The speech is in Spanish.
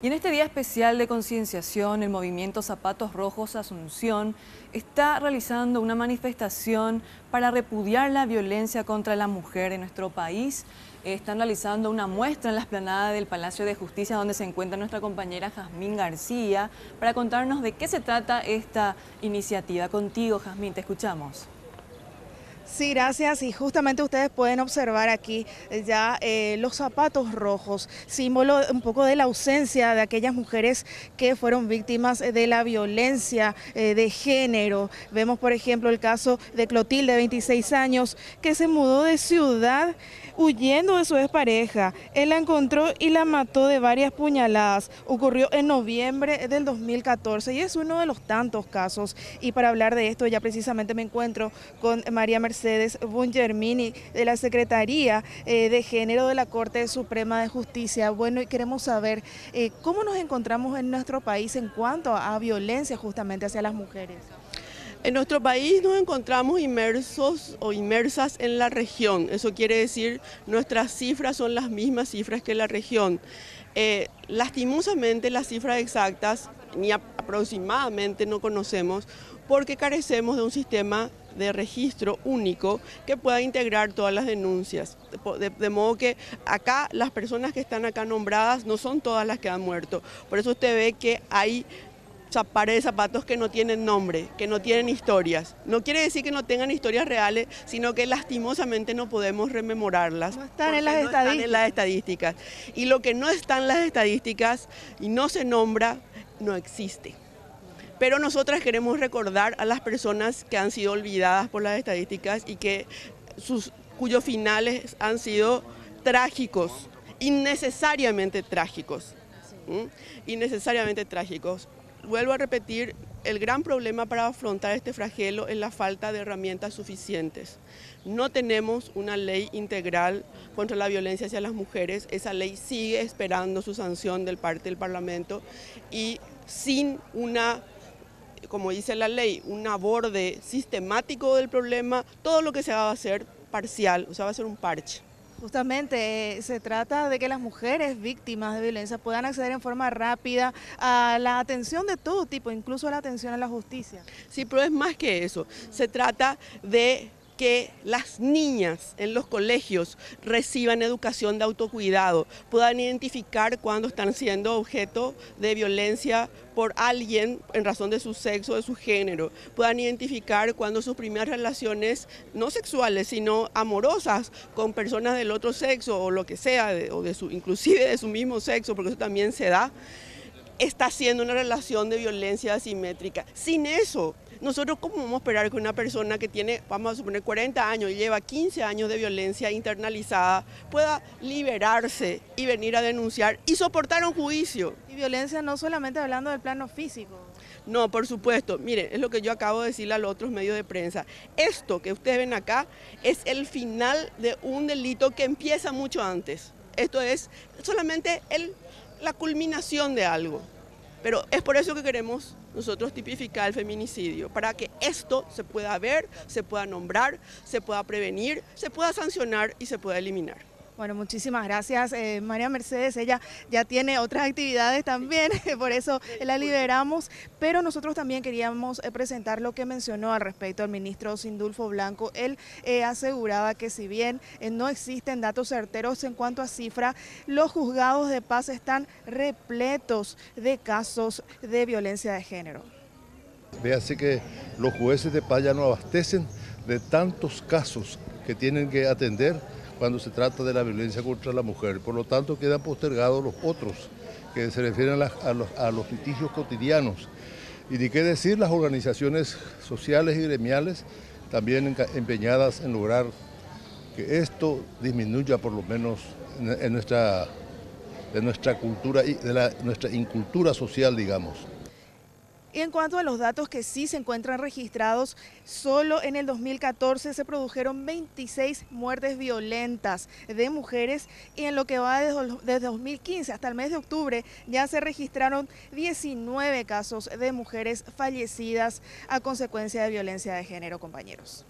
Y en este día especial de concienciación, el movimiento Zapatos Rojos Asunción está realizando una manifestación para repudiar la violencia contra la mujer en nuestro país. Están realizando una muestra en la explanada del Palacio de Justicia, donde se encuentra nuestra compañera Jazmín García, para contarnos de qué se trata esta iniciativa. Contigo, Jazmín, te escuchamos. Sí, gracias. Y justamente ustedes pueden observar aquí ya los zapatos rojos, símbolo un poco de la ausencia de aquellas mujeres que fueron víctimas de la violencia de género. Vemos, por ejemplo, el caso de Clotilde, de 26 años, que se mudó de ciudad huyendo de su expareja. Él la encontró y la mató de varias puñaladas. Ocurrió en noviembre del 2014 y es uno de los tantos casos. Y para hablar de esto, ya precisamente me encuentro con María Mercedes Bungermini, de la Secretaría de Género de la Corte Suprema de Justicia. Bueno, y queremos saber cómo nos encontramos en nuestro país en cuanto a violencia justamente hacia las mujeres. En nuestro país nos encontramos inmersos o inmersas en la región. Eso quiere decir, nuestras cifras son las mismas cifras que la región. Lastimosamente, las cifras exactas ni aproximadamente no conocemos porque carecemos de un sistema de registro único que pueda integrar todas las denuncias. De modo que acá, las personas que están acá nombradas no son todas las que han muerto. Por eso usted ve que hay pares de zapatos que no tienen nombre, que no tienen historias. No quiere decir que no tengan historias reales, sino que lastimosamente no podemos rememorarlas. No están en las estadísticas. Y lo que no está en las estadísticas y no se nombra, no existe. Pero nosotras queremos recordar a las personas que han sido olvidadas por las estadísticas y que cuyos finales han sido trágicos, innecesariamente trágicos. Innecesariamente trágicos. Vuelvo a repetir, el gran problema para afrontar este flagelo es la falta de herramientas suficientes. No tenemos una ley integral contra la violencia hacia las mujeres. Esa ley sigue esperando su sanción del parte del Parlamento y sin una, como dice la ley, un aborde sistemático del problema, todo lo que se va a hacer parcial, o sea, va a ser un parche. Justamente se trata de que las mujeres víctimas de violencia puedan acceder en forma rápida a la atención de todo tipo, incluso a la atención a la justicia. Sí, pero es más que eso. Se trata de que las niñas en los colegios reciban educación de autocuidado, puedan identificar cuando están siendo objeto de violencia por alguien en razón de su sexo, de su género, puedan identificar cuando sus primeras relaciones, no sexuales, sino amorosas con personas del otro sexo o lo que sea, inclusive de su mismo sexo, porque eso también se da, está siendo una relación de violencia asimétrica. Sin eso, nosotros ¿cómo vamos a esperar que una persona que tiene, vamos a suponer, 40 años y lleva 15 años de violencia internalizada pueda liberarse y venir a denunciar y soportar un juicio? Y violencia no solamente hablando del plano físico. No, por supuesto. Miren, es lo que yo acabo de decirle a los otros medios de prensa. Esto que ustedes ven acá es el final de un delito que empieza mucho antes. Esto es solamente la culminación de algo. Pero es por eso que queremos nosotros tipificar el feminicidio, para que esto se pueda ver, se pueda nombrar, se pueda prevenir, se pueda sancionar y se pueda eliminar. Bueno, muchísimas gracias, María Mercedes. Ella ya tiene otras actividades también, por eso la liberamos, pero nosotros también queríamos presentar lo que mencionó al respecto el ministro Sindulfo Blanco. Él aseguraba que si bien no existen datos certeros en cuanto a cifra, los juzgados de paz están repletos de casos de violencia de género. Ve así que los jueces de paz ya no abastecen de tantos casos que tienen que atender cuando se trata de la violencia contra la mujer. Por lo tanto, quedan postergados los otros, que se refieren a los litigios cotidianos. Y ni qué decir, las organizaciones sociales y gremiales también empeñadas en lograr que esto disminuya por lo menos en nuestra cultura y nuestra incultura social, digamos. Y en cuanto a los datos que sí se encuentran registrados, solo en el 2014 se produjeron 26 muertes violentas de mujeres y en lo que va desde 2015 hasta el mes de octubre ya se registraron 19 casos de mujeres fallecidas a consecuencia de violencia de género, compañeros.